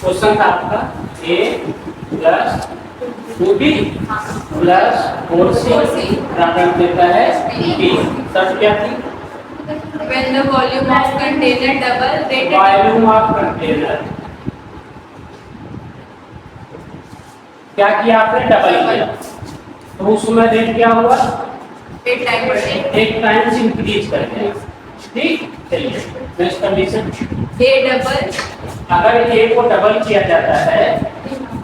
Question था आपका ए plus 2b plus 4c बराबर देता है b। शर्त क्या थी? When the volume of container double rated volume of container क्या किया आपने? डबल किया। तो उस समय रेट क्या हुआ? 8 times एक टाइम्स इंक्रीज कर गया। ठीक, चलिए नेक्स्ट कंडीशन। A double अगर ए को डबल किया जाता है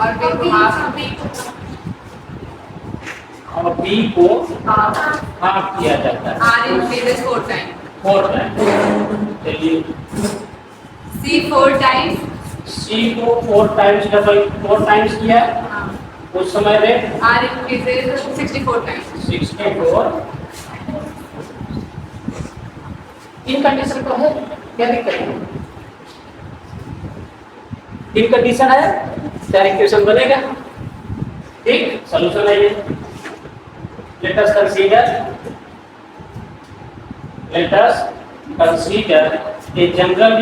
और B को half और बी को half हाफ किया जाता है R increases 4 times 4 टाइम्स। चलिए C 4 times सी को 4 टाइम्स डबल 4 टाइम्स किया उस समय रेट R increases 64 times 64। इन कंडीशन तो है, क्या दिक्कत है? इन कंडीशन है, क्या इक्वेशन बनेगा? ठीक, सॉल्यूशन है ये। Let us consider a general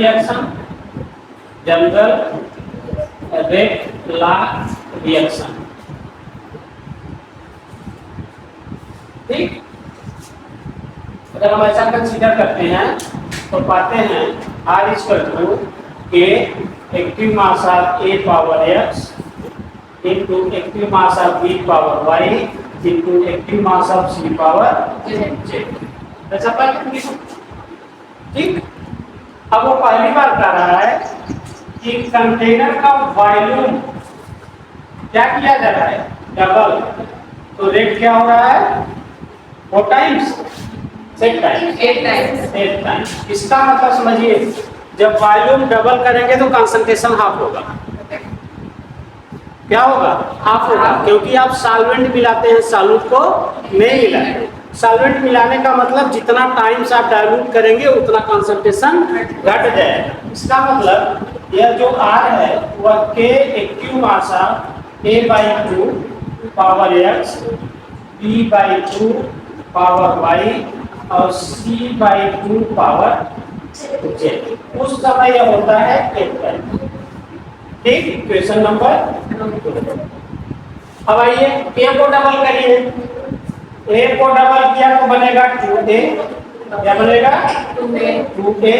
rate law reaction. ठीक, अगर हम ऐसा कंसीडर करते हैं तो पाते हैं R = K active mass of A power x into active mass of B power y into active mass of C power z। ऐसा पाते। ठीक, अब वो पहली बार कह रहा है कि कंटेनर का वॉल्यूम क्या किया जा रहा है? डबल। तो रेट क्या हो रहा है? 4 टाइम्स 8 टाइम्स। इसका मतलब समझिए, जब वॉल्यूम डबल करेंगे तो कंसंट्रेशन हाफ होगा। क्या होगा? हाफ होगा, क्योंकि आप सॉल्वेंट मिलाते हैं, सॉल्यूट को नहीं मिलाते। सॉल्वेंट मिलाने का मतलब जितना टाइम्स आप डाइल्यूट करेंगे उतना कंसंट्रेशन घट जाएगा। इसका मतलब यह जो R है वह K active mass of A/2 power x B/2 power y और C/2 पावर z। उस समय यह होता है 8 टाइम। ठीक, क्वेश्चन नंबर। अब आइए A को डबल करिए। A को डबल किया तो बनेगा 2A। क्या बनेगा? 2A।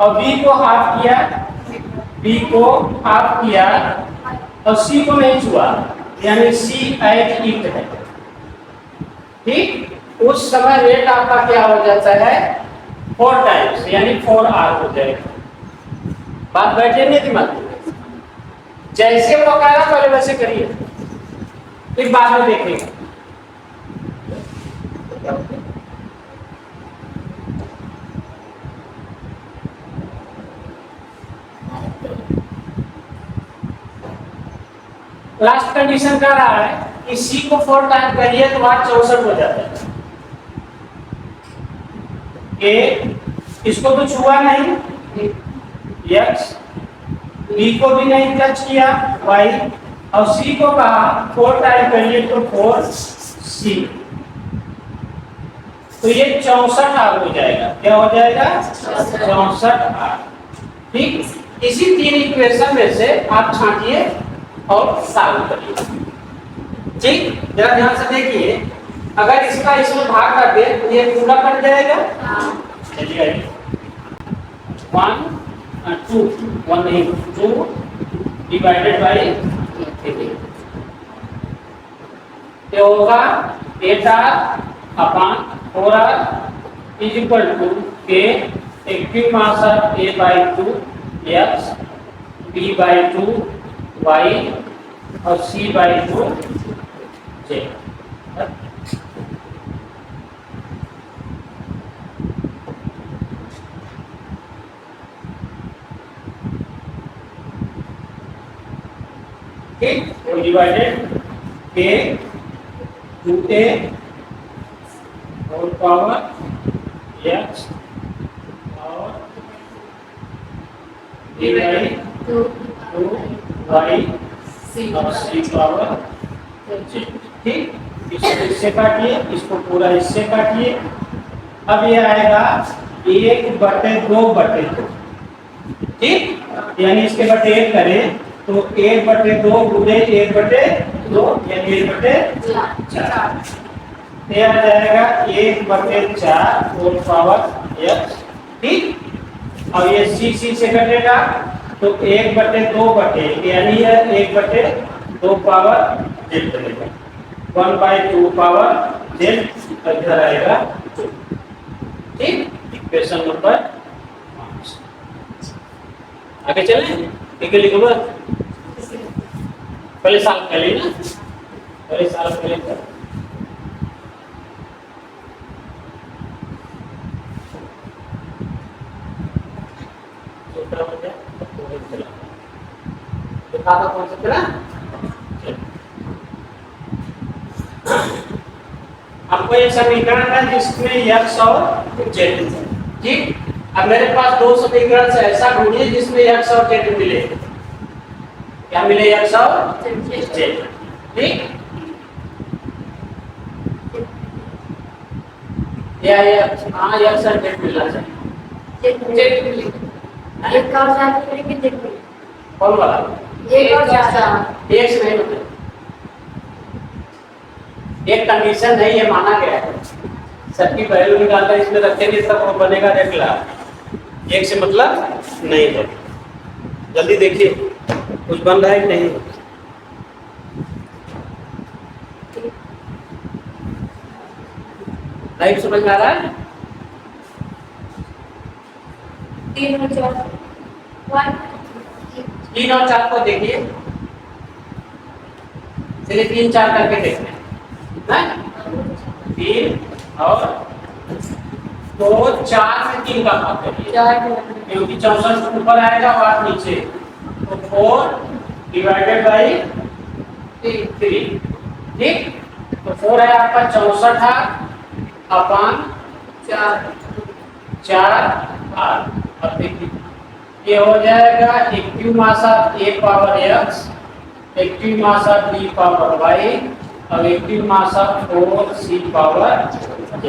और B को हाफ किया, और C को नहीं छुआ, यानी C एज इट है। ठीक, उस समय रेट आपका क्या हो जाता है? 4 टाइम्स, यानी 4R हो जाएगा। बात बैठे नहीं दिमाग में? जैसे वो कह रहा पहले वैसे करिए, फिर बाद में देखेंगे। लास्ट कंडीशन कह रहा है कि C को 4 टाइम करिए तो वहां 64 हो जाता है। इसको तो छुआ नहीं x, B को भी नहीं टच किया y, और C को कहा 4 टाइम करिए तो 4C। तो ये 64R हो जाएगा। क्या हो जाएगा? 64R। ठीक, इसी 3 इक्वेशन में से आप छांटिए और सॉल्व करिए। ठीक, जरा ध्यान से देखिए, अगर इसका इसमें भाग कर दे तो ये पूरा कट जाएगा। चलिए 1 2 1 नहीं 2 डिवाइडेड बाय 3 ये होगा 8R upon 4R is equal to K active mass of A/2 x B/2 y और C/2 z। ठीक, तो डिवाइडेड K 2A और पावर x और B/2 y और C पावर z। ठीक, इससे काटिए, इसको पूरा इससे काटिए। अब ये आएगा 1/2/2। ठीक, यानी इसके बटे 1 करें तो 1/2 गुने 1/2 यानी 1/4। ये आ जाएगा 1/4 होल पावर x। ठीक, और ये c से कटेगा तो 1/2 बटे यानी ये 1/2 पावर z बनेगा, 1/2 पावर z इधर आएगा 2। ठीक, इक्वेशन नंबर 5। आगे चलें, ठीक है, लिखो पहले साल पहले ना, पहले साल पहले कर। कौन सा चला? आपको एक समीकरण है जिसमें x और z, ठीक, अब मेरे पास दो समीकरण से ऐसा ढूंढिए जिसमें x और z मिले। क्या मिले? x और z। ठीक, या हाँ x और z मिलना चाहिए। एक और ज्यादा करेंगे देखिए, कौन वाला? एक और ज्यादा, एक से नहीं होता, एक कंडीशन है, ये माना गया है। सबकी वैल्यू निकालकर इसमें रखेंगे तब वो बनेगा रेगुलर। एक से मतलब नहीं है। जल्दी देखिए कुछ बन रहा है कि नहीं। लाइव समझ में आ रहा है? 3 और 4 3 और 4 को देखिए, चलिए 3 4 करके देखते हैं। 3 और तो 4 में 3 का भाग करिए, क्योंकि 64 ऊपर आएगा और 8 नीचे, तो 4 डिवाइडेड बाई 3। ठीक, तो 4 है आपका 64 अपान 4 8। अब देखिए ये हो जाएगा active mass of a power x, active mass of b power y और active mass of 4c power z।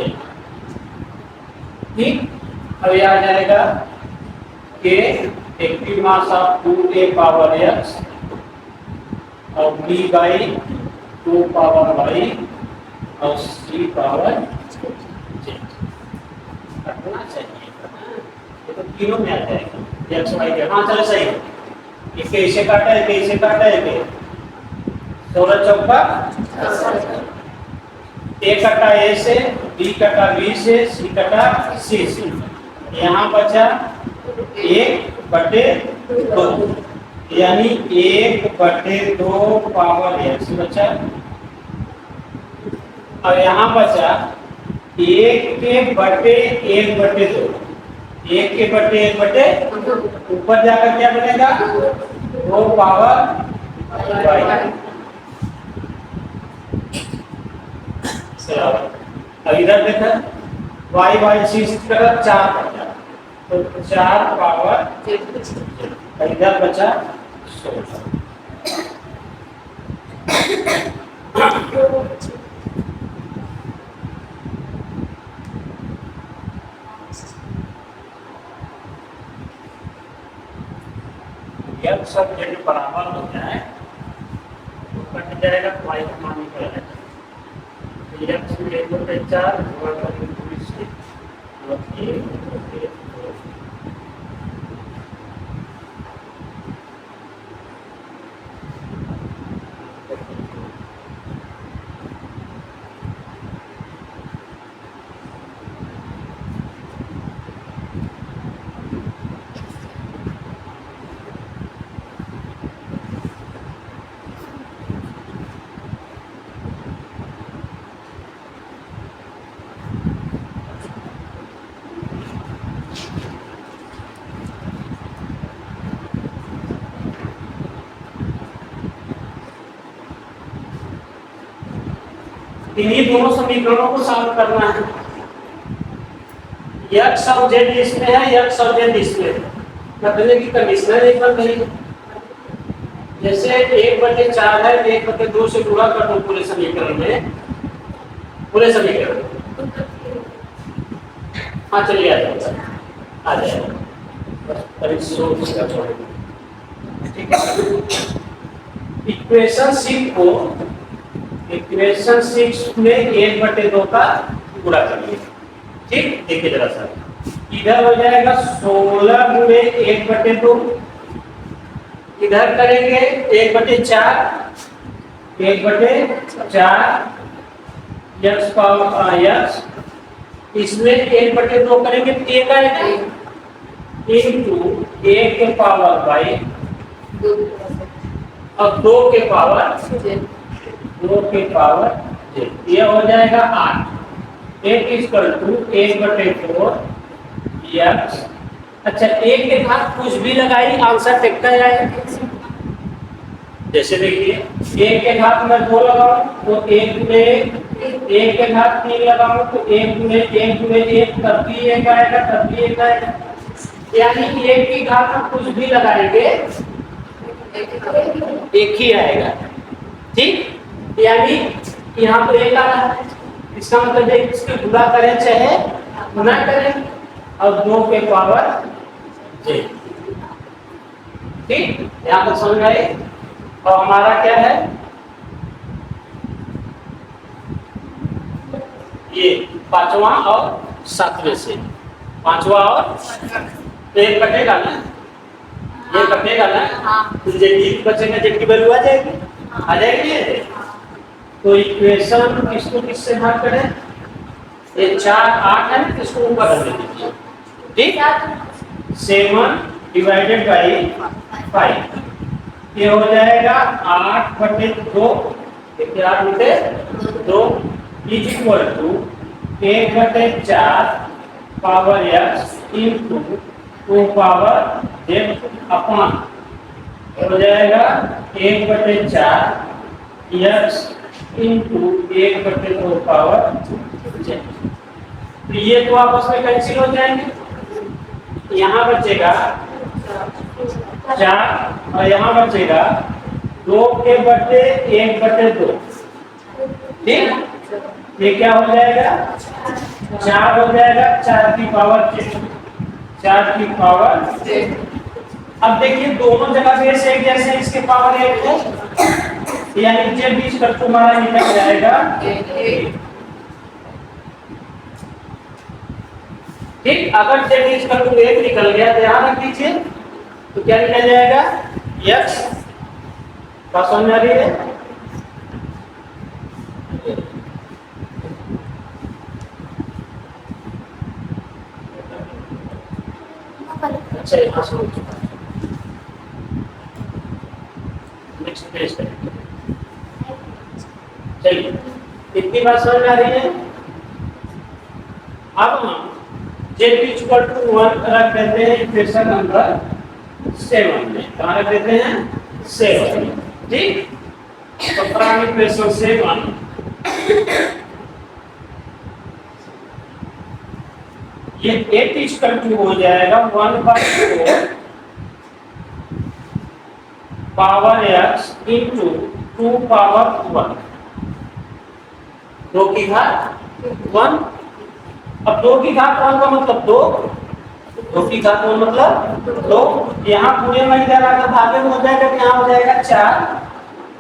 ठीक, अब ये आ जाएगा k active mass of 2a power x और b बाई 2 पावर y और c पावर z। रखना चाहिए, ये तो तीनों में आ जाएगा x y z। हाँ चलो सही है, इसके इसे काटा है, इसे काटा है, 16 चौका a कटा a से, b कटा b से, c कटा c से। यहाँ बचा 1/2 यानी 1/2 पावर x बचा। और यहाँ बचा 1/1/2, 1/1/2 ऊपर जाकर क्या बनेगा? 2 पावर y। अब इधर देखा y y सी तरफ 4 बचा, तो 4 पावर इधर बचा 16। सब जब बराबर हो जाए तो कट जाएगा, तो y का मान निकलेगा। x में 1/4 इन्हीं दोनों समीकरणों को सॉल्व करना है। x और z इसमें है, x और z इसमें है। मतलब कि कंडीशन एक बार कही, जैसे 1/4 है, 1/2 से गुणा कर दो पूरे समीकरण में, पूरे समीकरण। हाँ चलिए आ जाएगा, ठीक है। इक्वेशन 6 को इक्वेशन 6 में 1/2 का गुणा करिए। ठीक, देखिए जरा सा, इधर हो जाएगा 16 गुणे 1/2, इधर करेंगे 1/4, 1/4 यक्स पावर यक्स, इसमें 1/2 करेंगे तो एक आएगा इंटू 1 के पावर बाई और 2 के पावर जे, ये हो जाएगा 8। 8 इक्वल टू 1/4 यक्स। अच्छा, 1 के घात कुछ भी लगाई आंसर टेक का आएगा। जैसे देखिए 1 के घात में 2 लगाऊं तो 1 गुणे 1 के घात 3 लगाऊं तो 1 गुणे 1 गुणे 1 तब भी 1 आएगा, तब भी 1 आएगा। यानी 1 की घात में कुछ भी लगाएंगे 1 ही आएगा। ठीक, यानी यहाँ पर 1 आ रहा है, इसका मतलब है इसके गुणा करें चाहे ना करें, और 2 के पावर जे। ठीक, यहाँ पर समझ आए। और हमारा क्या है, ये 5वां और 7वें से 5वां और तो 1 कटेगा ना, ये कटेगा ना, तो जेड बचेगा, जेड की वैल्यू आ जाएगी, आ जाएगी। तो इक्वेशन किसको किससे भाग करें, ये 4 8 है ना, इसको ऊपर रख दीजिए। ठीक, 7 डिवाइडेड बाई 5, ये हो जाएगा 8/2, 8/2 is equal to 1/4 power x into 2 power z upon, हो जाएगा 1/4 एक्स इंटू 1/2 पावर जेड। तो ये तो आपस में कैंसिल हो जाएंगे, यहाँ बचेगा 4 और यहाँ बचेगा 2 के बटे 1/2। ठीक, ये क्या हो जाएगा, 4 हो जाएगा, 4 की पावर 4 की पावर। अब देखिए दोनों जगह बेस एक जैसे, इसके पावर 1 है, यानी जेड बीच कर तुम्हारा निकल जाएगा 1। ठीक, अगर जेड बीच कर 1 निकल गया तो ध्यान रख दीजिए, तो क्या निकल जाएगा यक्स। बात समझ आ रही है। अच्छा, नेक्स्ट पेज पे चलिए, इतनी बात समझ आ रही है। अब हम जेड इक्वल टू 1 रख देते हैं इक्वेशन नंबर 7 में, कहाँ रख देते हैं 7 में। ठीक, तो प्राइम इक्वेशन 7 ये 8 इक्वल टू हो जाएगा 1/4 पावर एक्स इंटू 2 पावर 1, 2 की घात 1। अब 2 की घात 1 का मतलब 2, 2 की घात 1 मतलब 2। यहाँ पूरे में इधर आकर भागे में हो जाएगा, यहाँ हो जाएगा 4।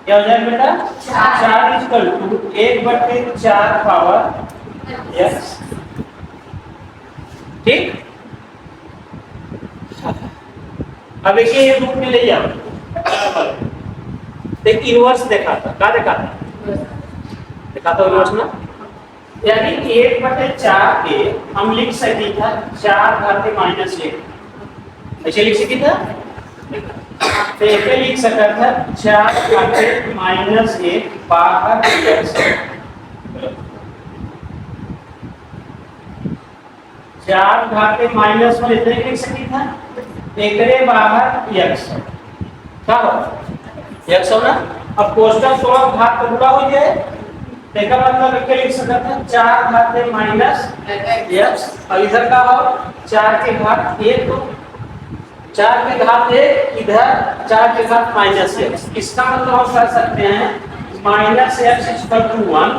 क्या हो जाएगा बेटा 4 इक्वल टू 1/4 पावर एक्स। ठीक, अब देखिए ये रूप में ले जाओ, देख इनवर्स देखा था, क्या देखा था, देखा था इनवर्स ना, यानी 1/4 के हम लिख सकते था 4⁻1, ऐसे लिख सकते था, तो ऐसे लिख सकता था 4⁻1 बाहर x, 4⁻1 इतने लिख सकते था, एकरे बाहर x क्या हो x होना। अब कोष्टक 16 घात का गुणा हो जाए, देखा मतलब क्या लिख सकता था 4⁻x, और इधर का हो 4 के घात 1, 4 के घात 1 इधर 4 के घात -x। इसका मतलब हम कर सकते हैं -x = 1,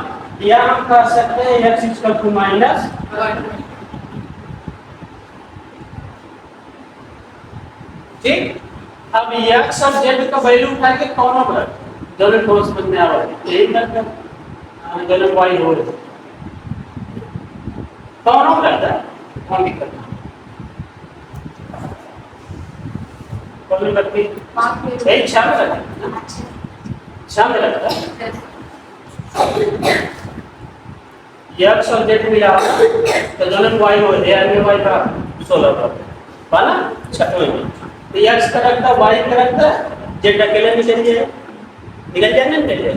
या हम कर सकते हैं x = -1। ठीक। अब x और z का वैल्यू उठा के कौन पर दोनों को समझ में आवे यही मतलब दोनों y हो रहे कौन करता है कौन दिक्कत कौन करती एक शाम करती शाम लगता है x और z मिला तो दोनों y हो गया में y का 16 का पाना छठवें में तो x का रखता y का रखता z अकेले निकल जाए ना निकल जाए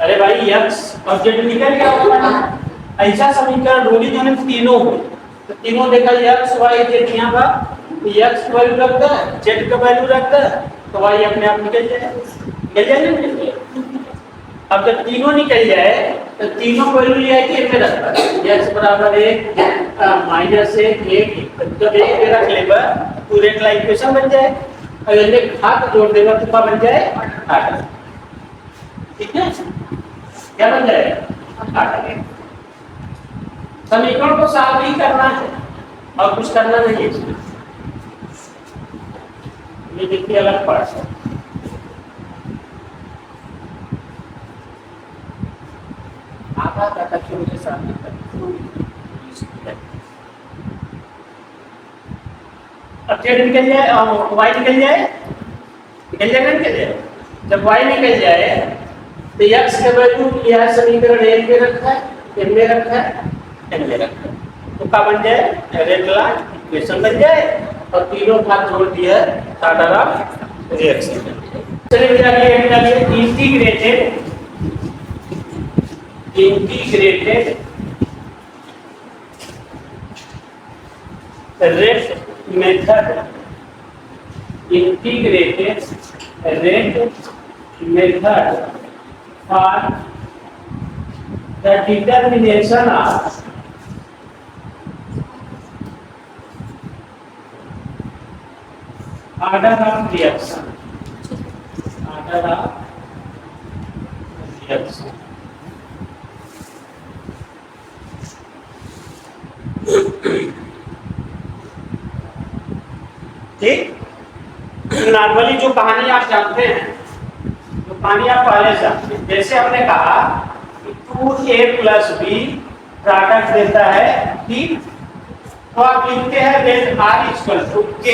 अरे भाई x और z निकल गया होगा ऐसा समीकरण ढूंढी जो तीनों हो तो तीनों देखा x y z यहाँ पर x का वैल्यू रखता है z का वैल्यू रखता है तो y अपने आप निकल जाए ना अब जब तीनों निकल जाए तो तीनों वैल्यू लिया कि में रखता है x बराबर 1 -1 1 जब 1 में रख लेगा तो रेखला इक्वेशन बन जाए अगर ये घात जोड़ देगा तो क्या बन जाए 8 ठीक है क्या बन जाएगा 8 समीकरण को सॉल्व ही करना है और कुछ करना नहीं है इसमें ये देखिए अलग पार्ट है आधा का शुरू के साथ अब z निकल जाए और y निकल जाए निकल जाए जब y निकल जाए तो x का वैल्यू यह समीकरण 1 में रखा है m में रखा है n में रखा है तो क्या बन जाए रेखला इक्वेशन बन जाए और तीनों भाग जोड़ दिया ऑर्डर ऑफ रिएक्शन चलिए भैया आगे integrated rate method for the determination of order of reaction ठीक नॉर्मली जो कहानी आप जानते हैं तो कहानी आप पहले जानते हैं जैसे हमने कहा कि 2a + b प्रोडक्ट देता है ठीक तो आप लिखते हैं let r = k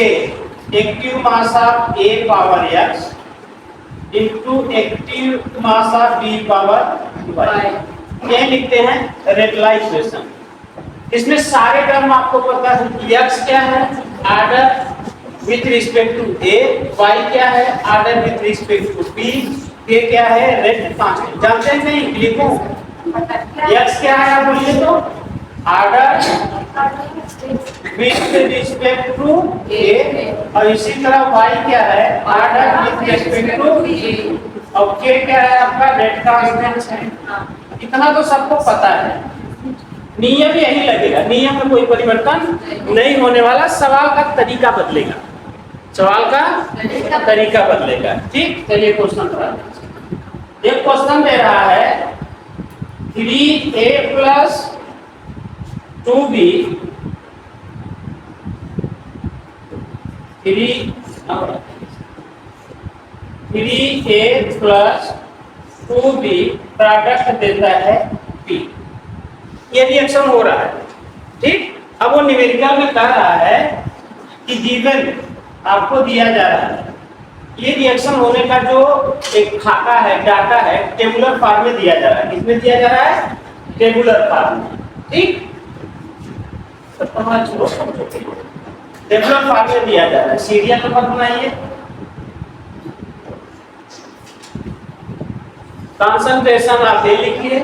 active mass of a power x into active mass of b power y ये लिखते हैं रेखला इक्वेशन इसमें सारे टर्म आपको पता है कि x क्या है order with respect to a y क्या है order with respect to b k क्या है रेट कांस्टेंट जानते हैं नहीं लिखो x क्या है आप बोलिए तो order with respect to a और इसी तरह y क्या है order with respect to b और k क्या है आपका रेट कांस्टेंट है इतना तो सबको पता है नियम यही लगेगा नियम में कोई परिवर्तन नहीं होने वाला सवाल का तरीका बदलेगा तरीका बदलेगा ठीक चलिए क्वेश्चन एक क्वेश्चन दे रहा है 3a + 2b 3a + 2b product देता है b ये रिएक्शन हो रहा है ठीक अब वो न्यूमेरिकल में कह रहा है कि गिवन आपको दिया जा रहा है ये रिएक्शन होने का जो एक खाका है डाटा है टेबुलर फॉर्म में दिया जा रहा है किसमें दिया जा रहा है टेबुलर फॉर्म में ठीक तो टेबुलर फॉर्म में दिया जा रहा है सीरियल नंबर बनाइए कंसंट्रेशन आप दे लिखिए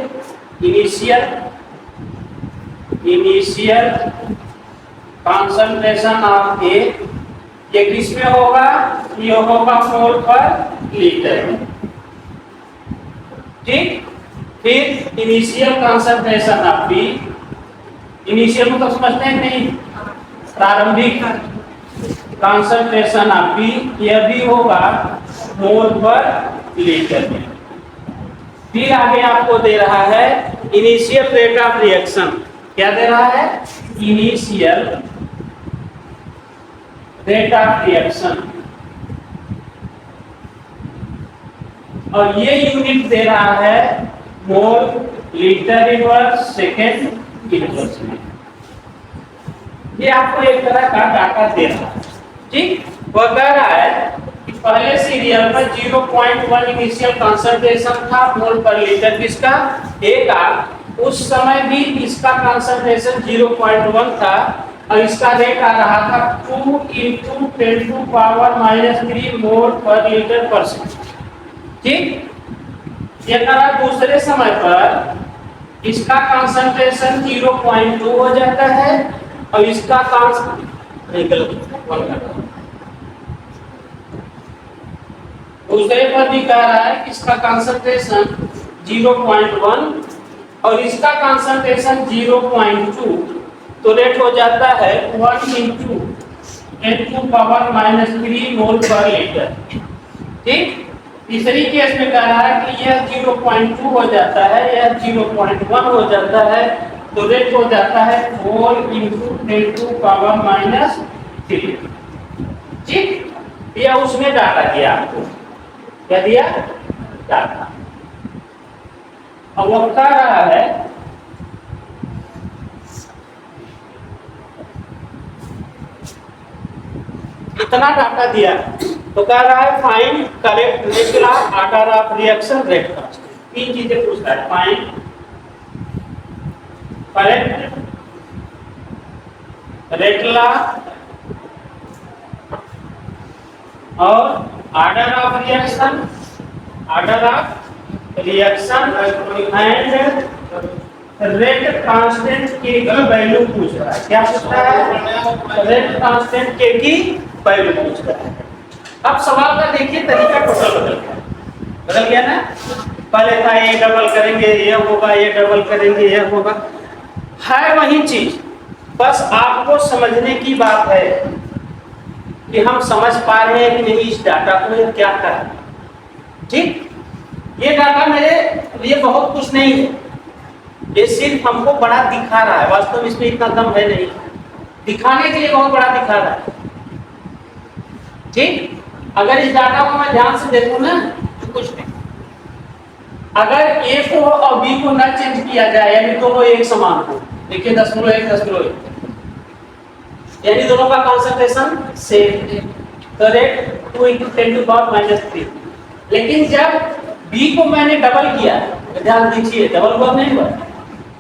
इनिशियल कंसंट्रेशन ऑफ ए ये किसमें होगा ये होगा मोल पर लीटर ठीक फिर initial concentration of B initial मतलब समझते हैं नहीं प्रारंभिक कंसंट्रेशन ऑफ बी यह भी होगा मोल पर लीटर में फिर आगे आपको दे रहा है इनिशियल रेट ऑफ रिएक्शन क्या दे रहा है इनिशियल रेट ऑफ रिएक्शन, और ये यूनिट दे रहा है mole litre inverse second inverse में। ये आपको एक तरह का डाटा दे रहा है, ठीक। वो कह रहा है कि पहले सीरियल में 0.1 इनिशियल कंसंट्रेशन था मोल पर लीटर किसका, ए का। उस समय भी इसका कंसंट्रेशन 0.1 था और इसका रेट आ रहा था 2 × 10⁻³ मोल पर लीटर पर सेकंड, ठीक। ये करा दूसरे समय पर इसका कंसंट्रेशन 0.2 हो जाता है और इसका दूसरे पर भी कह रहा है कि इसका कंसंट्रेशन 0.1 और इसका कंसंट्रेशन 0.2, तो रेट हो जाता है 1 × 10⁻³ मोल पर लीटर, ठीक। तीसरी केस में कह रहा है कि यह 0.2 हो जाता है, यह 0.1 हो जाता है, तो रेट हो जाता है 4 × 10⁻³ ठीक। यह उसने डाटा दिया आपको, क्या दिया, डाटा। अब वो कह रहा है इतना डाटा दिया, तो कह रहा है find correct rate law, order of reaction, rate constant. तीन चीजें पूछता है, फाइंड करेक्ट रेट लॉ और order of reaction, and rate constant के की वैल्यू पूछ रहा है। क्या पूछ रहा है, रेट कांस्टेंट के की वैल्यू पूछ रहा है। अब सवाल का देखिए तरीका टोटल बदल गया ना। पहले था ये डबल करेंगे ये होगा, ये डबल करेंगे ये होगा, है वही चीज, बस आपको समझने की बात है कि हम समझ पा रहे हैं कि नहीं इस डाटा को क्या कर, ठीक। ये डाटा मेरे लिए बहुत कुछ नहीं है, ये सिर्फ हमको बड़ा दिखा रहा है, वास्तव में इसमें इतना दम है नहीं, दिखाने के लिए बहुत बड़ा दिखा रहा है, ठीक। अगर इस डाटा को मैं ध्यान से देखूं ना तो कुछ नहीं, अगर ए को और बी को न चेंज किया जाए यानी दोनों एक समान हो, देखिए 0.1 0.1, यानी दोनों का कंसंट्रेशन सेम, तो रेट 2 × 10⁻³ लेकिन जब बी को मैंने डबल किया, ध्यान दीजिए डबल हुआ नहीं हुआ,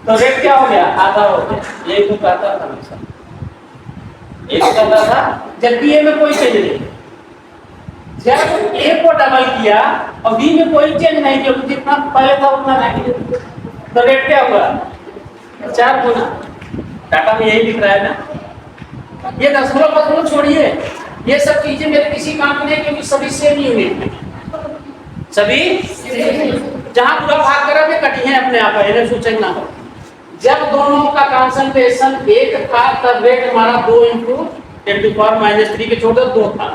तो रेट क्या हो गया, आधा हो गया, ये को कहता था हमेशा, एक कहता था, जबकि ए में कोई चेंज नहीं। जब ए को डबल किया और बी में कोई चेंज नहीं किया, जितना पहले था उतना नहीं, तो रेट क्या हुआ, 4 गुना। डाटा में यही दिख रहा है ना। ये दशमलव छोड़िए, ये सब चीजें मेरे किसी काम की नहीं, क्योंकि सभी सेम यूनिट में, सभी जहां पूरा भाग करा के कटी है अपने आप, इन्हें सोचना ना हो। जब दोनों का कंसंट्रेशन एक था तब रेट हमारा 2 × 10⁻³ के छोड़ दो 2 था।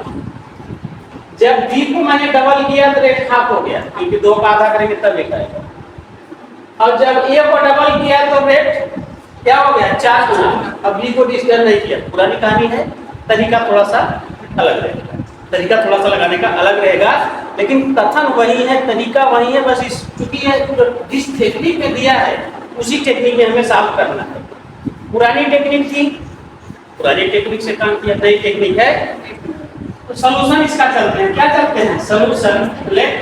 जब बी को मैंने डबल किया तो रेट हाफ हो गया, क्योंकि 2 का आधा करेंगे तब एक आएगा। और जब ए को डबल किया तो रेट क्या हो गया, 4 गुना। अब बी को डिस्टर्ब नहीं किया, पुरानी कहानी है, तरीका थोड़ा सा अलग रहेगा, तरीका थोड़ा सा लगाने का अलग रहेगा, लेकिन कथन वही है, तरीका वही है, बस इस चूंकि जिस टेक्निक में दिया है उसी टेक्निक में हमें सॉल्व करना है। पुरानी टेक्निक थी, पुरानी टेक्निक से काम किया, नई टेक्निक है, तो सॉल्यूशन इसका चलते हैं, क्या चलते हैं, solution let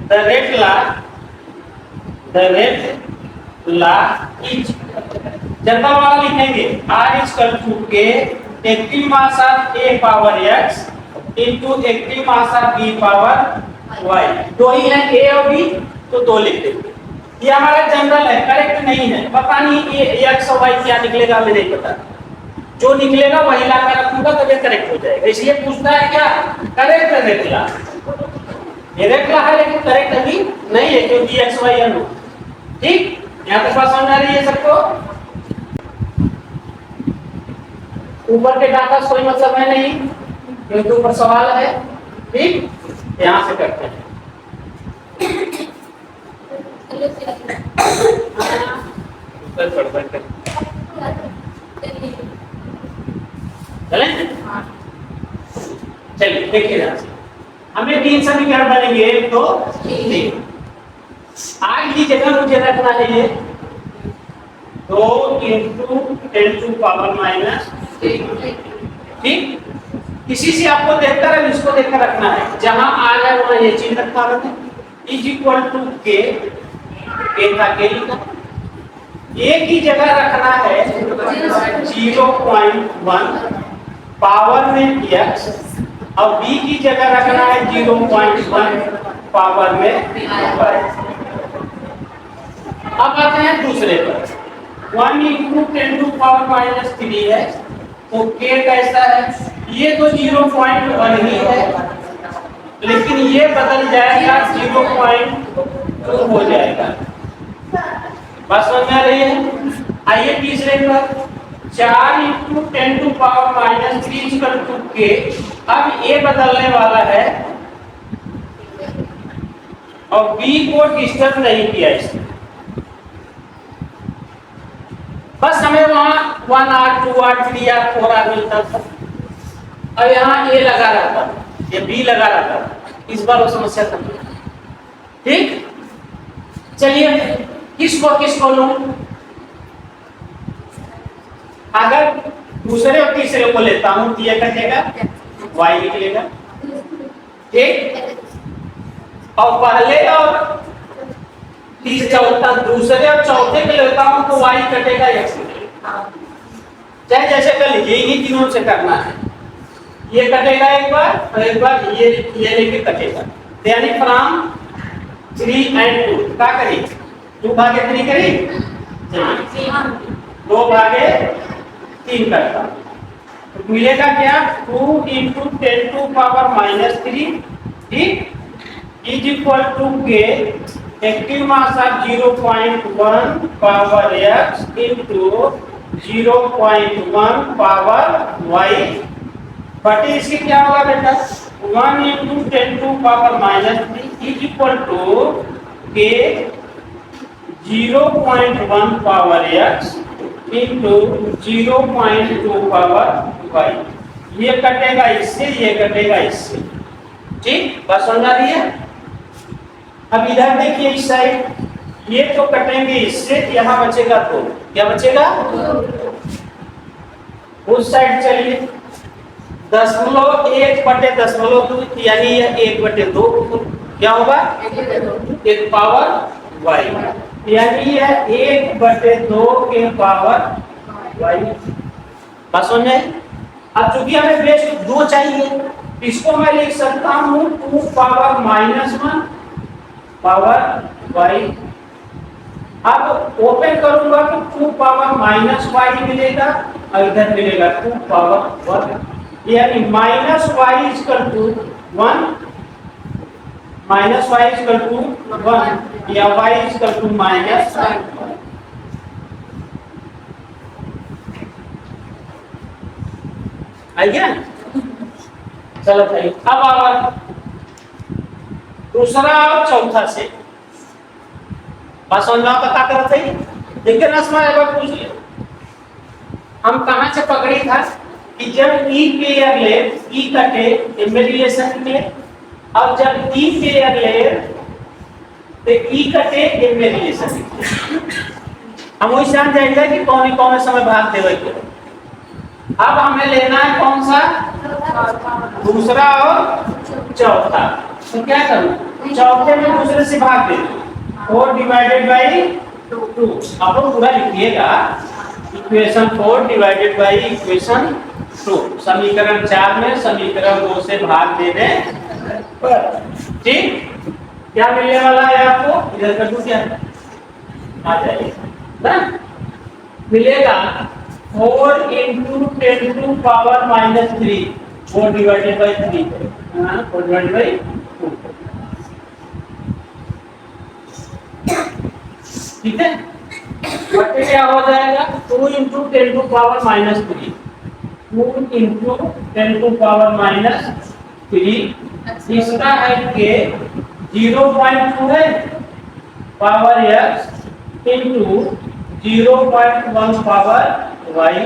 the rate law is, general वाला लिखेंगे r = के active mass of a power x * active mass of b power y, दो ही है a और b, तो 2 लिख देंगे। ये हमारा जनरल है, करेक्ट नहीं है, पता नहीं ये x और y क्या निकलेगा, हमें नहीं पता, जो निकलेगा वही ला कर रखूंगा तब ये करेक्ट हो जाएगा। इसलिए पूछता है क्या, करेक्ट रेट लॉ, ये रेट लॉ है लेकिन करेक्ट अभी नहीं है, क्योंकि x y अननोन, ठीक। यहाँ तक बात समझ आ रही है सबको, ऊपर के डाटा कोई मतलब है नहीं, क्योंकि ऊपर सवाल है, ठीक। यहाँ से करते हैं, चलें। चलिए देखिए ध्यान से, हमें 3 समीकरण बनेंगे, 1 2 3। आगे की जगह मुझे रखना है ये 2 इंटू 10 टू पावर माइनस, ठीक। इसी से आपको देखकर इसको देखकर रखना है, जहां आ जाए वहां ये चीज रखा रहता है। इज इक्वल टू के था के लिखा, ए की जगह रखना है 0.1 पावर में x, और b की जगह रखना है 0.1 पावर में y। अब आते हैं दूसरे पर, 1 इंटू 10 टू पावर माइनस 3 है, तो k कैसा है, ये तो 0.1 ही है, लेकिन ये बदल जाएगा 0.2 हो जाएगा। बात समझ में आ रही है? आइए तीसरे पर, 4 into 10 to power minus 3 equal to K. अब ये बदलने वाला है और b को डिस्टर्ब नहीं किया इसने, बस हमें वहां 1 r 2 r 3 r 4 r मिलता था, और यहाँ a लगा रहता था, ये b लगा रहता था, इस बार वो समस्या खत्म। ठीक, चलिए किसको लूं, अगर दूसरे और तीसरे को लेता हूं तो ये कटेगा, y निकलेगा, ठीक। और पहले और चौथा, दूसरे और चौथे के लेता हूं तो y कटेगा, x निकलेगा। चाहे जैसे कर लीजिए, इन्हीं तीनों से करना है, ये कटेगा एक बार और एक बार ये लेके कटेगा, यानी फ्रॉम 3 and 2 क्या करी, 2 भागे 3 करी, चलिए 2 भागे 3 करता, तो मिलेगा क्या, 2 इंटू 10 टू पावर माइनस 3, ठीक, is equal to K active mass of 0.1 power x into 0.1 power y, बटे इसके क्या होगा बेटा, 1 into 10 to power minus 3 is equal to K 0.1 power x into 0.2 power y। ये कटेगा इससे, ये कटेगा इससे, ठीक, बस समझ आ रही है। अब इधर देखिए इस साइड, ये तो कटेंगे इससे, यहाँ बचेगा 2, क्या बचेगा, उस साइड चलिए 1 बटे 2, यानी ये 1/2, क्या होगा, 1 पावर y, यानी यह 1/2 के पावर y। बस समझ में। अब चूंकि हमें बेस 2 चाहिए, इसको मैं लिख सकता हूँ 2 पावर -1 पावर y। अब ओपन करूंगा तो 2 पावर -y मिलेगा, और इधर मिलेगा 2 पावर 1, यानी -y equal to 1, -y equal to 1 या y इक्वल टू -1। आई गया, चलो भाई। अब आवा दूसरा और चौथा से, बस समझना पता करते ही देखिए ना, इसमें एक बार पूछ ले, हम कहां से पकड़ी था कि जब ई पेयर ले, ई कटे इनमें रिलेशन निकले, और जब ई पेयर ले तो ई कटे इनमें रिलेशन निकले। हम वही जान जाएंगे कि कौन समय भाग देवे के। अब हमें लेना है कौन सा, दूसरा और चौथा, तो क्या करूं, चौथे में दूसरे से भाग दे, 4 डिवाइडेड बाई 2। आप लोग पूरा लिखिएगा, इक्वेशन 4 डिवाइडेड बाई इक्वेशन 2, समीकरण 4 में समीकरण 2 से भाग देने पर, ठीक। क्या मिलने वाला है आपको, इधर कर दूं क्या, आ जाइए ना, मिलेगा 4 into 10 to power -3, 4 divided by 3, 4 divided by 2, ठीक है। बटे क्या हो जाएगा, 2 into 10 to power -3, 2 into 10 to power -3, इसका है के 0.2 है power x into 0.1 power y।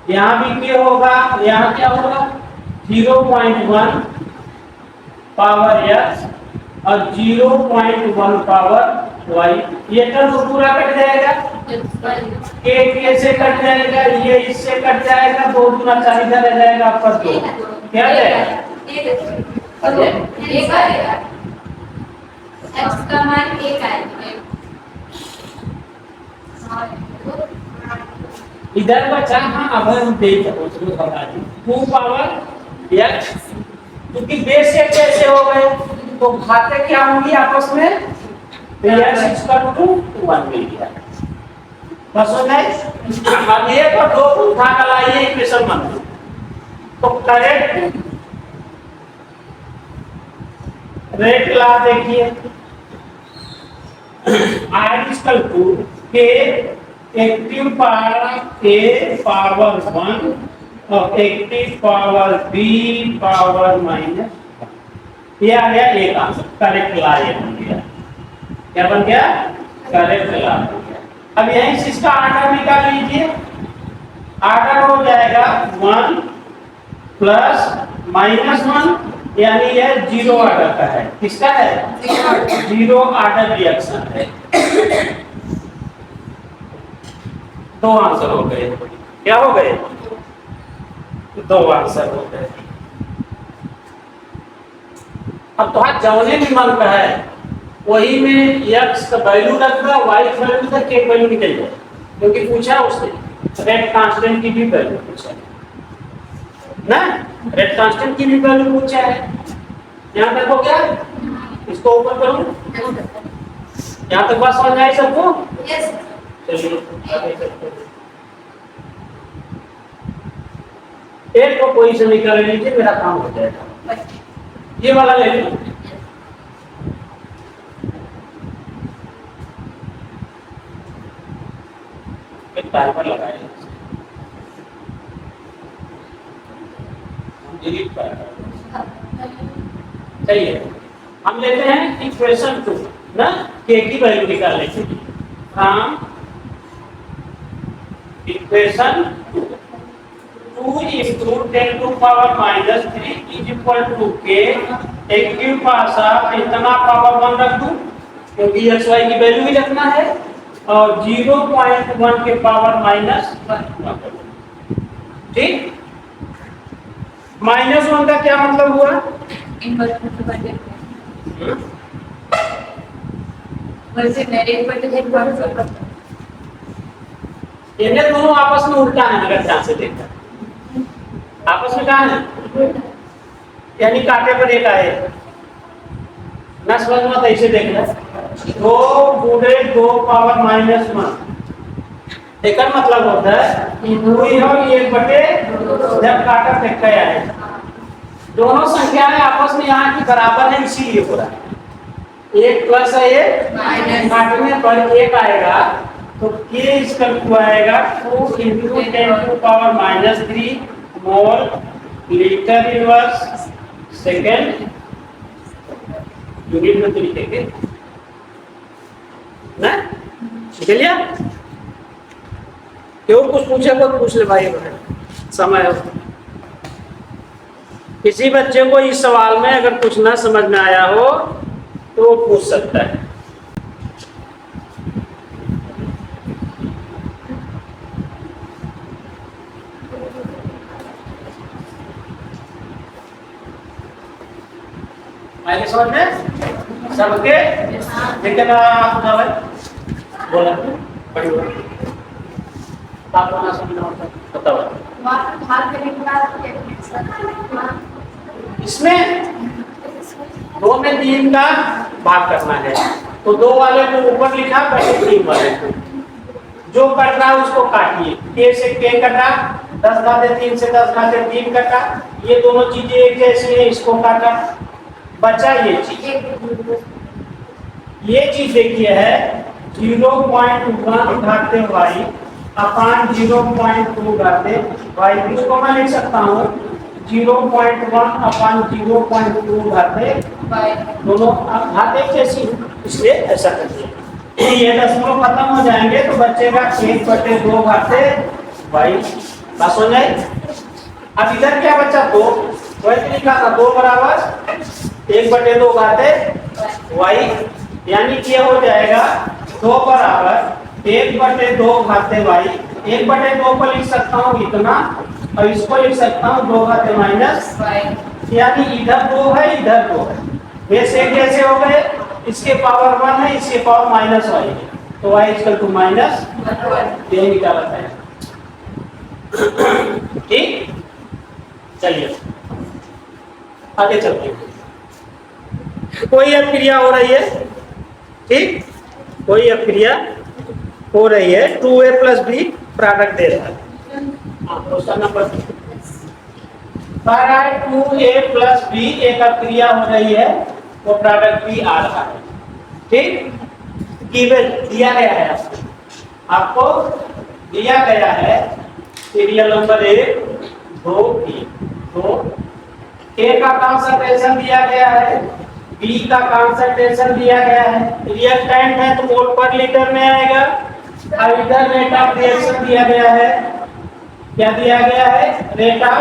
यहाँ भी क्या होगा, यहाँ क्या होगा 0.1 पावर x और 0.1 पावर y। ये टर्म तो पूरा कट जाएगा, के से कट जाएगा, ये इससे कट जाएगा, 2 दूना 4 इधर रह जाएगा, आपका 2 क्या जाएगा, एक आएगा, x का मान 1 आएगा। इधर बचा, हाँ अब हम देख उसको बता दें 2 पावर x, क्योंकि बेस एक जैसे हो गए तो घाते क्या होंगी आपस में, तो x इक्वल टू 1 मिल गया। बस हो गए। अब ये को 2 उठा कर लाइए इक्वेशन बन गई, तो करेक्ट रेट ला देखिए, r equal to k active power k power 1 और active power b power minus, ये आ गया एक आंसर, करेक्ट ला ये बन गया। क्या बन गया, करेक्ट ला बन गया। अब यहीं से इसका आर्डर निकाल लीजिए, आर्डर हो जाएगा 1 प्लस -1, यानी यह 0 आर्डर का है। किसका है, 0 आर्डर रिएक्शन है। 2 आंसर हो गए, क्या हो गए, 2 आंसर हो गए। अब तो हाथ जौने भी मन का है वही में x का वैल्यू रख दो, y का वैल्यू रख के वैल्यू निकल जाए, क्योंकि पूछा उसने रेट कांस्टेंट की भी वैल्यू पूछा है ना, रेट कांस्टेंट की भी वैल्यू पूछा है। यहां तक हो गया, इसको ऊपर करूं, यहां तक बात समझ आई सबको, यस। चलिए आगे चलते हैं। एक को कोई से निकाल लीजिए, मेरा काम हो जाएगा। ये वाला ले लो, एक टाइमर लगाए, डिलीट कर, सही है। हम लेते हैं इक्वेशन 2 ना, k की वैल्यू निकाल लेते हैं from equation 2 into 10 to power minus 3 is equal to k active पासा इतना पावर 1 रख दूं, क्योंकि x y की वैल्यू भी रखना है, और 0.1 के पावर -1, ठीक। -1 का क्या मतलब हुआ, इन्हें दोनों आपस में उल्टा है, अगर ध्यान से देखा आपस में कहाँ है, यानी कांटे पर एक आए ना, समझ मत ऐसे देखना, 2 गुणे 2 पावर -1, एक मतलब होता है कि 2 और 1 बटे जब काटा फेंका है, दोनों संख्याएं आपस में यहाँ की बराबर है, इसीलिए हो रहा है। 1 प्लस है, ये काटने पर 1 आएगा, तो k इक्वल टू आएगा 2 × 10⁻³ mole litre inverse second, unit में तो लिखेंगे ना, लिया। क्यों कुछ पूछे तो पूछ ले भाई, समय हो। किसी बच्चे को इस सवाल में अगर कुछ ना समझ में आया हो तो वो पूछ सकता है। आगे समझ में सबके, लेकिन आप बोला बड़ी आपको ना समझना होता, बताओ। इसमें 2 में 3 का भाग करना है, तो 2 वाले को ऊपर लिखा, बटे 3 वाले को, जो कट रहा है उसको काटिए, k से k कटा, 10/3 से 10/3 कटा, ये दोनों चीजें एक जैसी है, इसको काटा, बचा ये चीज देखिए है 0.1 घाते y अपान 0.2 घाते y, इसको मैं लिख सकता हूँ 0.1 अपान 0.2 घाते y, दोनों घाते जैसी, इसलिए ऐसा करिए। ये दशमलव खत्म हो जाएंगे तो बचेगा 1/2 घाते y, बस हो जाए। अब इधर क्या बचा, 2, वही तरीका था, 2 बराबर 1/2 घाते y, यानी कि यह हो जाएगा 2 बराबर 1/2 घाते y। 1/2 को लिख सकता हूँ इतना, और इसको लिख सकता हूँ 2 घाते माइनस, यानी इधर 2 है इधर 2 है, वे से कैसे हो गए, इसके पावर 1 है इसके पावर माइनस y है, तो y इक्वल टू माइनस, ये निकाला है। ठीक, चलिए आगे चलते हैं। कोई अभिक्रिया हो रही है, ठीक, कोई अभिक्रिया हो रही है, 2a प्लस बी प्रोडक्ट दे रहा है। Question number 2a plus B एक अभिक्रिया हो रही है, वो प्रोडक्ट बी आ रहा है। ठीक, गिवन दिया गया है, आपको दिया गया है सीरियल नंबर 1 2 3, तो A का कॉन्सेंट्रेशन दिया गया है, B का कॉन्सेंट्रेशन दिया गया है, रिएक्टेंट है तो मोल पर लीटर में आएगा, और इधर रेट ऑफ रिएक्शन दिया गया है, क्या दिया गया है, रेट ऑफ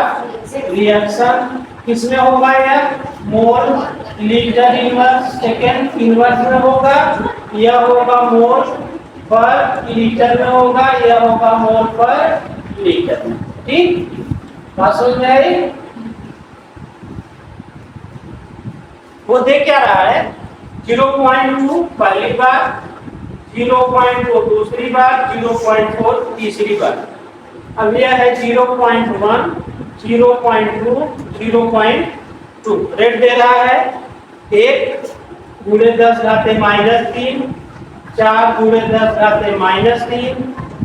रिएक्शन किसमें होगा, यह mole litre inverse second inverse में होगा, यह होगा मोल पर लीटर में होगा, यह होगा मोल पर लीटर में। ठीक, बात समझ में आई? वो दे क्या रहा है, 0.2 पहली बार, 0.4 दूसरी बार, 0.4 तीसरी बार। अब यह है 0.1, 0.2, 0.2, रेट दे रहा है 1 गुणे 10 घाते माइनस 3, 4 गुणे 10 घाते माइनस 3,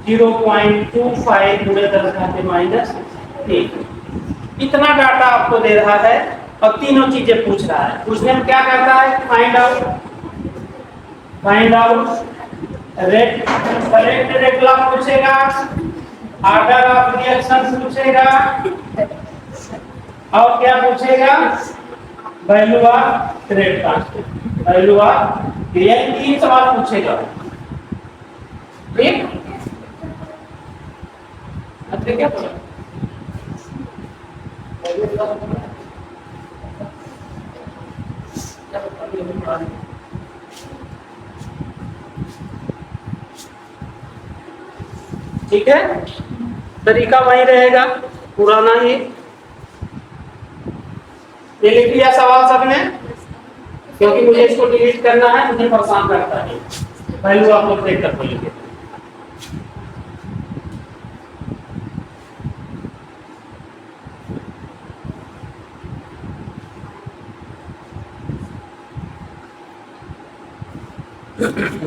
0.25 गुणे 10 घाते माइनस 3। इतना डाटा आपको दे रहा है और तीनों चीजें पूछ रहा है। पूछने में क्या करता है, find out rate, correct rate law पूछेगा, ऑर्डर ऑफ रिएक्शन पूछेगा, और क्या पूछेगा, value of rate constant, value of, ये 3 सवाल पूछेगा। ठीक, अच्छा क्या पूछा, ठीक है, तरीका वही रहेगा पुराना ही। ये लिख लिया सवाल सबने, क्योंकि मुझे इसको डिलीट करना है, मुझे परेशान करता है, वैल्यू आप लोग देख कर बोलेंगे।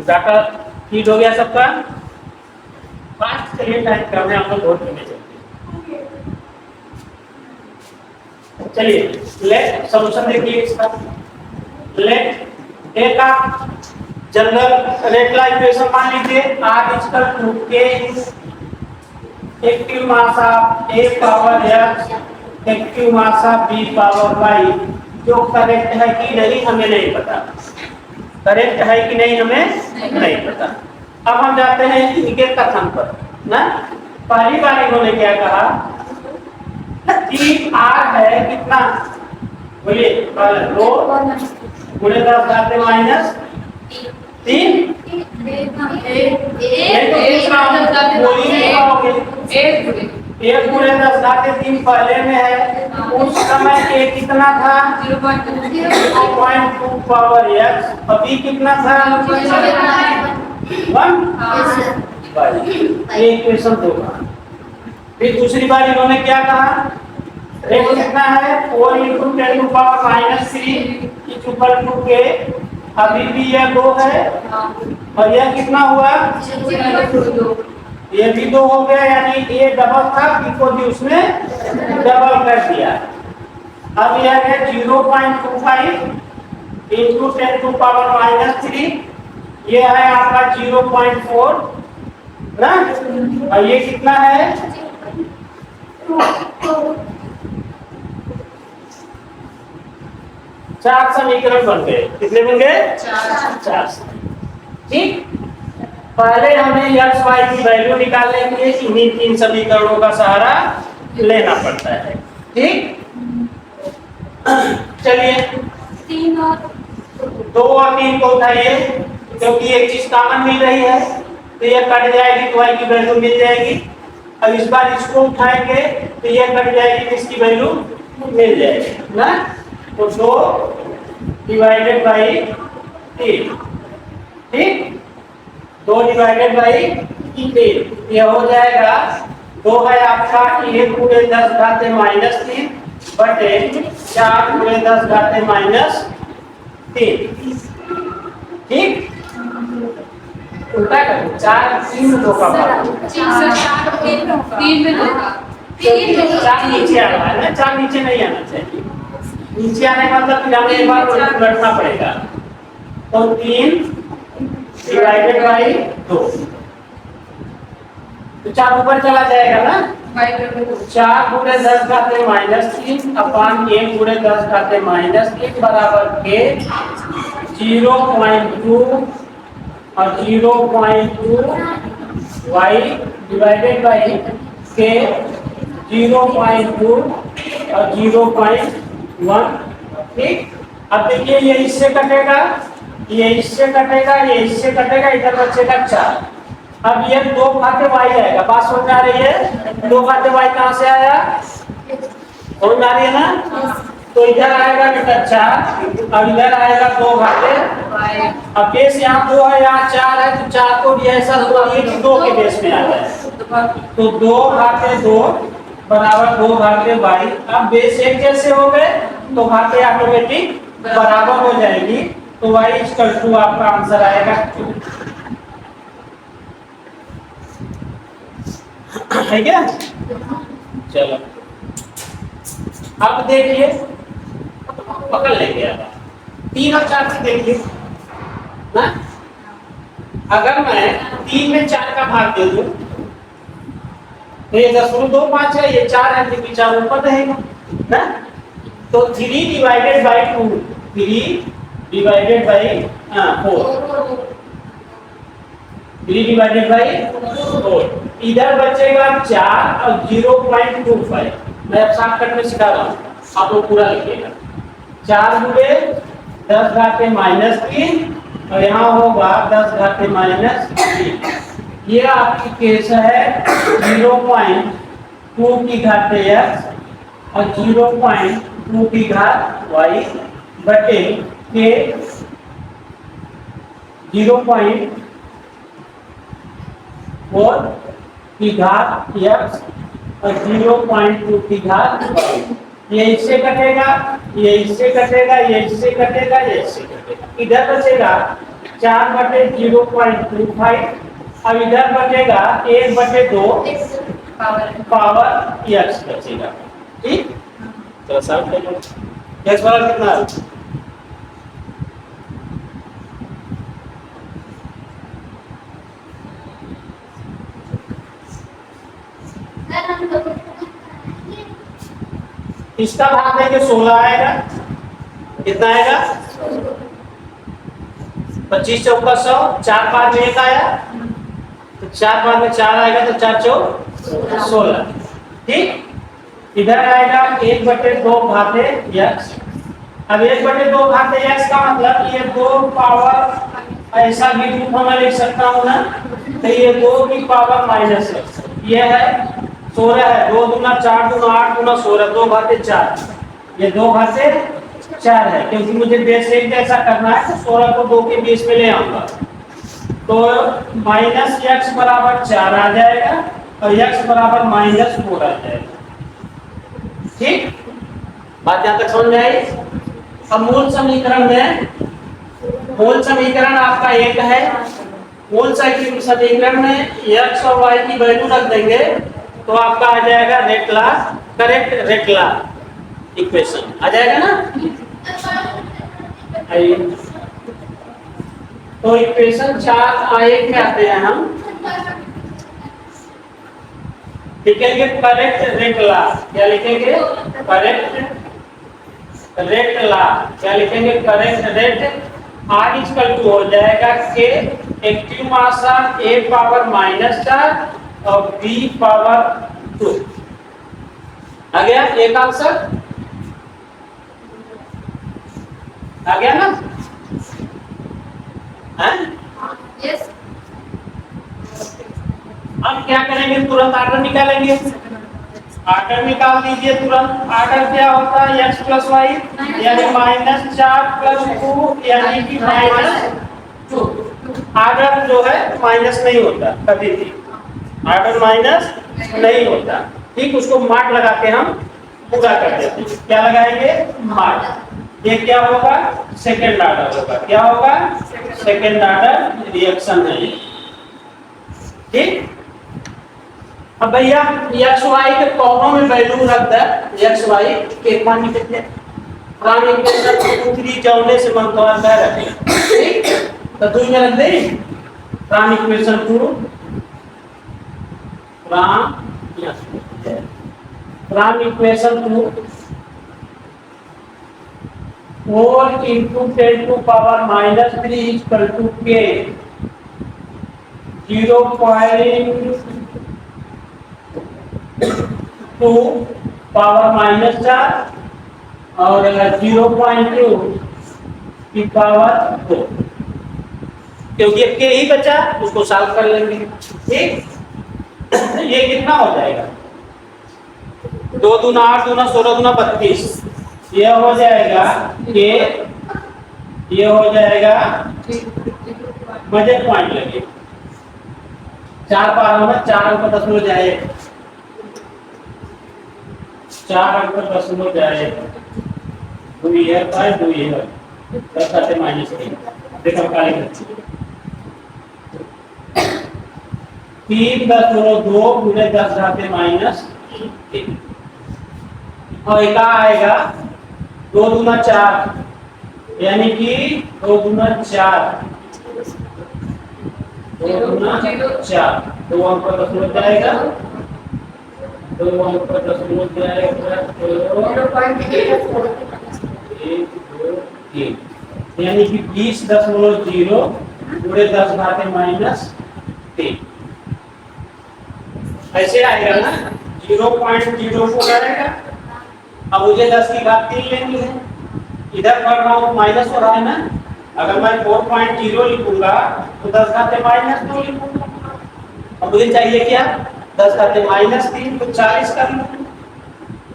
डाटा फीड हो गया सबका, फास्ट चलिए टाइप करने आप लोग बहुत धीमे चलते हैं। चलिए लेट सॉल्यूशन देखिए इसका, लेट ए का जनरल रेट ला इक्वेशन मान लीजिए, R equal to K active mass of A power X active mass of B power Y, जो करेक्ट है कि नहीं हमें नहीं पता, करेक्ट है कि नहीं हमें नहीं पता। अब हम जाते हैं इनके कथन पर ना। पहली बार इन्होंने क्या कहा, 3R है कितना, बोलिए 2 गुणे 10 घाते माइनस 3, एक गुणे 10 घाते 3 पहले में है, उस समय A कितना था, 0.2 पावर X, अभी कितना था 1, ये इक्वेशन 2 का। फिर दूसरी बार इन्होंने क्या कहा, रेट कितना है 4 × 10 to power -3 equal to K, अभी भी यह 2 है, और यह कितना हुआ, ये भी 2 हो गया, यानी ये डबल था, B को भी उसने डबल कर दिया। अब यह है 0.25 × 10 टू पावर -3, ये है आपका 0.4 ना, और ये कितना है, चार समीकरण बन गए, कितने बन गए, 4। ठीक, पहले हमें x y की वैल्यू निकालने के लिए इन्हीं 3 समीकरणों का सहारा लेना पड़ता है। ठीक, चलिए 3 और 2 और 3 को उठाइए, क्योंकि एक चीज कॉमन मिल रही है तो ये कट जाएगी तो y की वैल्यू मिल जाएगी। अब इस बार इसको उठाएंगे तो ये कट जाएगी तो इसकी वैल्यू मिल जाएगी ना। तो 2 डिवाइडेड बाई 3, ठीक, 2 डिवाइडेड बाई 3 ये हो जाएगा। 2 है आपका 1 गुणे 10 घाते -3 बटे 4 गुणे 10 घाते -3, ठीक। उल्टा करो, 4 3 2 का भाग, 3 में होगा, 4 नीचे आ रहा है ना, 4 नीचे नहीं आना चाहिए। नीचे आने का मतलब फिर हमें एक बार उलटना पड़ेगा। तो 3 डिवाइडेड बाई 2, तो 4 ऊपर चला जाएगा ना। 4 गुणे 10 घाते -3 अपान 1 गुणे 10 घाते -1 बराबर के 0.2 और 0.2 y डिवाइडेड बाई के 0.2 और 0.1, ठीक। अब देखिए ये इससे कटेगा, ये इससे कटेगा, ये इससे कटेगा, इधर बचेगा 4। अब ये 2 घाते y आएगा, बात समझ आ रही है। 2 घाते y कहां से आया, समझ आ रही है ना। तो इधर आएगा बेटा 4, अब इधर आएगा 2 घाते। अब बेस यहाँ 2 है, यहाँ 4 है, तो 4 को भी ऐसा बनाइए कि 2 के बेस में आ जाए। तो 2 घाते 2 बराबर 2 घाते y। अब बेस एक जैसे हो गए तो घाते ऑटोमेटिक बराबर हो जाएगी। तो y इक्वल टू आपका आंसर आएगा 2, है क्या। चलो अब देखिए, पकड़ लेंगे। अब 3 और 4 से देखिए ना, अगर मैं 3 में 4 का भाग दे दूं तो ये 10 5 है, ये 4 है, लेकिन 4 ऊपर रहेगा ना। तो 3 divided by 2, 3 divided by 4, 3 divided by 4, इधर बचेगा 4 और 0.25। मैं अब शॉर्टकट में सिखा रहा हूँ, आप लोग पूरा लिखिएगा। 4 गुणे 10 घाते -3 और यहाँ होगा 10 घाते -3। ये आपकी केस है 0.2 की घाते x और 0.2 की घात y बटे के 0.4 की घात x और 0.2 की घात y। ये इससे कटेगा, ये इससे कटेगा, ये इससे कटेगा, ये इससे कटेगा। इधर बचेगा 4 बटे 0.25, अब इधर बचेगा 1 बटे 2 पावर x बचेगा, ठीक। चलो सॉल्व कर लो। x बराबर कितना है, इसका भाग देंगे 16 आएगा, कितना आएगा 25 चौका 100, 4 बार में 1 आया तो 4 बार में 4 आएगा तो 4 चौक 16, ठीक। इधर आएगा 1 बटे 2 घाते x। अब 1 बटे 2 घाते x का मतलब ये 2 पावर ऐसा भी रूप में लिख सकता हूँ ना, तो ये 2 की पावर -x, ये है 16 है, 2 दूना 4 दूना 8 दूना 16, 2 घाते 4, ये 2 घाते 4 है, क्योंकि मुझे बेस एक जैसा करना है तो 16 को 2 के बेस में ले आऊंगा। तो -x बराबर 4 आ जाएगा और x बराबर -4 आ जाएगा, ठीक। बात यहाँ तक समझ में आई। अब मूल समीकरण में, मूल समीकरण आपका एक है, मूल समीकरण में x और y की वैल्यू रख देंगे तो आपका आ जाएगा रेक्ला, करेक्ट रेक्ला इक्वेशन आ जाएगा ना। तो इक्वेशन 4 में आते हैं हम, लिखेंगे करेक्ट रेक्ला, क्या लिखेंगे करेक्ट रेक्ला, क्या लिखेंगे correct rate. r equal to हो जाएगा के एक्टिव मात्रा a पावर -4 और b पावर 2 आ गया एक आंसर। आ गया ना? हैं? Yes. अब क्या करेंगे, तुरंत आर्डर निकालेंगे। आर्डर निकाल दीजिए तुरंत। आर्डर क्या होता है, x प्लस वाई यानी -4 प्लस 2 यानी कि -2। आर्डर जो है माइनस नहीं होता कभी भी, आर्डर माइनस नहीं होता। ठीक, उसको मार्क लगा के हम पूरा कर देते हैं। क्या लगाएंगे, मार्क। ये क्या होगा, सेकेंड आर्डर होगा। क्या होगा, सेकेंड आर्डर रिएक्शन है। ठीक, अब भैया एक्स वाई के कॉमों में वैल्यू रख दे, एक्स वाई के मान कितने प्राइम इक्वेशन 3 जौने से मन तो अंदर रखे। ठीक, तो 2 में रख दे prime equation 2 prime equation 2 4 into 10 to power -3 equal to k 0.2 power -4 और 0.2 की पावर 2, क्योंकि के ही बचा उसको सॉल्व कर लेंगे। ठीक, ये कितना हो जाएगा, 2 दूना 8 दूना 16 दूना 32। ये हो जाएगा के, ये हो जाएगा बजट पॉइंट लगे 4 पार में 4 अंक 10 हो जाए, 4 अंक 10 हो जाए 2 ईयर पर 2 ईयर 10 आते -3 देखो काले 3.2 पूरे 10 घाते -1 और एक आएगा 2 दूना 4 यानी कि 2 दूना 4 2 दूना 4 2 अंक 10 हो जाएगा, 2 अंक 10 हो जाएगा 1 यानी कि 20.0 पूरे 10 घाते -3 ऐसे आएगा ना, 0.04 आएगा। अब मुझे 10 की घात 3 लेनी है, इधर पढ़ रहा हूँ माइनस हो रहा है ना, अगर मैं 4.0 लिखूंगा तो 10 घाते -2 लिखूंगा। अब मुझे चाहिए क्या, 10 घाते -3 तो 40 कर लूं।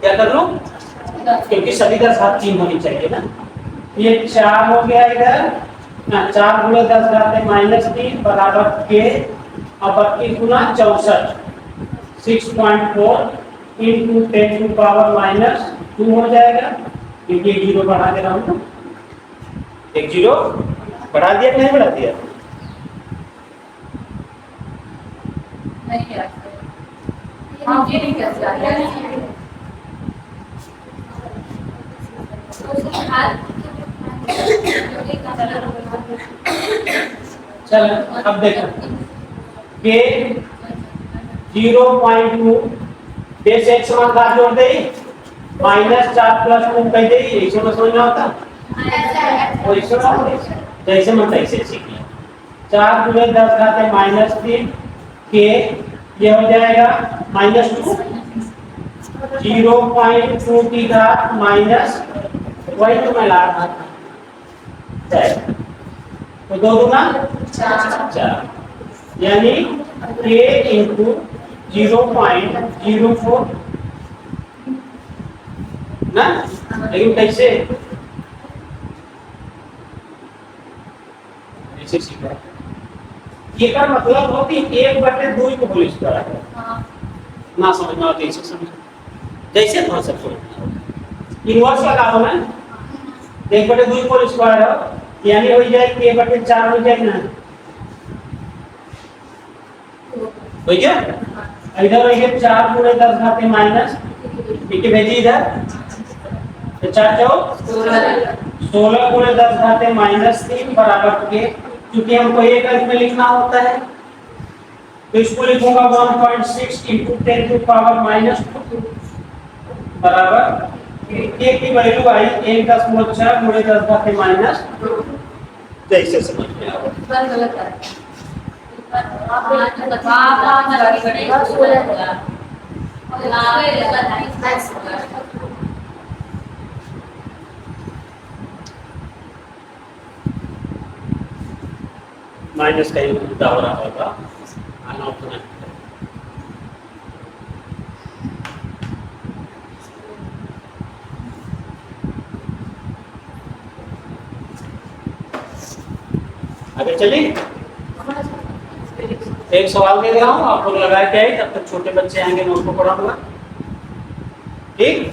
क्या कर लूं, क्योंकि सभी 10 घात 3 होनी चाहिए ना। ये 4 हो गया इधर, 4 गुणे 10 घाते -3 बराबर के, अब 32 गुना 64 6.4 into 10 to power -2 हो जाएगा, क्योंकि 0 बढ़ा दे रहा हूँ ना, एक 0 बढ़ा दिया कि नहीं बढ़ा दिया, नहीं यार, हम ये नहीं कर सकते। चलो अब देखो के 0.2 देश एक समान घात जोड़ दे -4 प्लस 2 कह दे, ऐसे में समझना होता वो ऐसे ना जैसे मन तैसे सीख लिया। 4 गुणे 10 घाते -3 के ये हो जाएगा -2 0.2 की घात माइनस वही तो मैं ला रहा था, तो 2 दूना 4 यानी k इंटू 0.04 ना, लेकिन कैसे ऐसे सीखा। ये का मतलब हो कि 1/2 को होल स्क्वायर है ना, समझना हो कैसे समझ, जैसे थोड़ा सा इनवर्स लगाओ ना, 1/2 को होल स्क्वायर है यानी हो जाए k/4 हो जाए ना, हो गया। इधर हो गया 4 गुणे 10 घाते माइनस ठीक भेजी इधर, तो 4 16 गुणे 10 घाते -3 बराबर के, क्योंकि हमको एक अंक में लिखना होता है तो इसको लिखूंगा 1.6 into 10 to power -2 बराबर के की वैल्यू आई 1.6 गुणे 10 घाते -2, जैसे समझ में आ रहा है। गलत है, आप लगा पड़ेगा 16 होगा। माइनस कहीं उल्टा हो रहा होगा, आना उतना है। आगे चलिए, एक सवाल दे रहा हूँ, आप लोग लगा के आए, तब तक छोटे बच्चे आएंगे मैं उनको पढ़ाऊंगा। ठीक,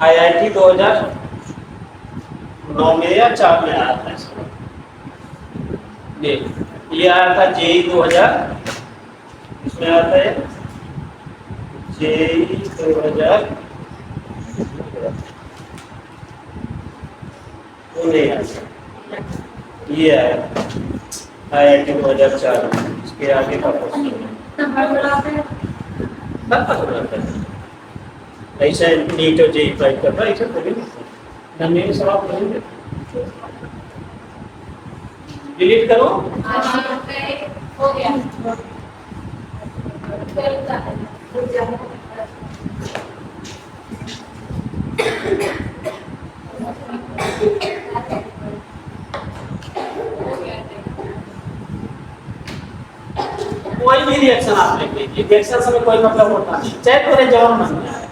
IIT 2009 में या 4 में आया था इसमें। ये आया था JEE 2000, इसमें आता है JEE 2000 वो नहीं आया, ये आया IIT 2004, इसके आगे का प्रश्न ऐसा नीट और JEE फाइल कर रहा है, ऐसा कभी नहीं सवाल करेंगे, डिलीट करो। हो गया। कोई भी रिएक्शन आप लिख लीजिए, रिएक्शन से कोई मतलब होता नहीं, चाहे पूरे जवाब मन में आए।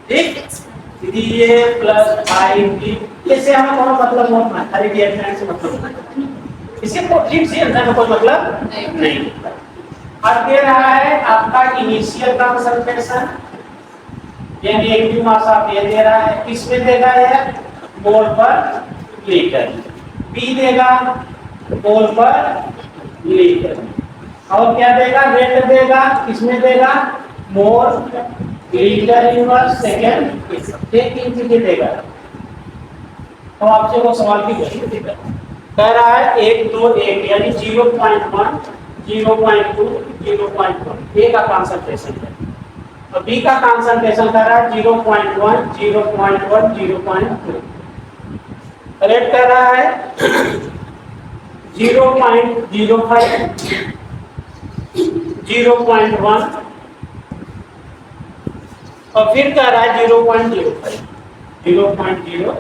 ठीक, 3A + 5B, इससे हमें कोई मतलब होता है, खाली रिएक्शन से मतलब होता है, इससे ठीक से अंदर में कोई मतलब नहीं। अब दे रहा है आपका इनिशियल कंसंट्रेशन, यानी एक्टिव मास आप ये दे रहा है, किसमें देगा ये, मोल पर लीटर, बी देगा मोल पर लीटर, और क्या देगा, रेट देगा, किसमें देगा, मोल लीटर इनवर्स सेकेंड, ये तीन चीजें देगा। तो आपसे वो सवाल की क्वेश्चन देगा, कह रहा है 1 2 1 यानी 0.1 0.2 0.1 ए का कंसंट्रेशन है, और बी का कंसंट्रेशन कर रहा है 0.1 0.1 0.2, रेट कर रहा है 0.05 0.1 और फिर कह रहा है 0.05 0.05।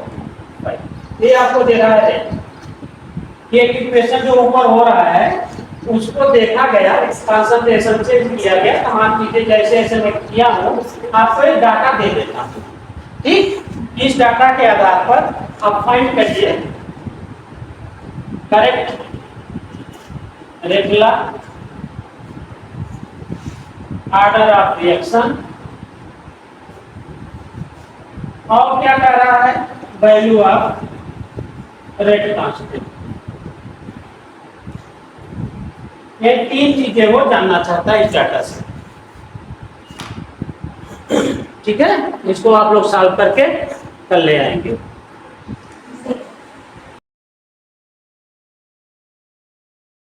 ये आपको दे रहा है कि एक इक्वेशन जो ऊपर हो रहा है उसको देखा गया, कंसंट्रेशन से किया गया, तमाम चीजें जैसे जैसे मैं किया हूँ आपको एक डाटा दे देता हूँ। ठीक, इस डाटा के आधार पर आप फाइंड करिए correct regular order of reaction, और क्या कर रहा है, वैल्यू ऑफ रेट कांस्टेंट। ये तीन चीजें वो जानना चाहता है इस डाटा से। ठीक है, इसको आप लोग सॉल्व करके कल ले आएंगे।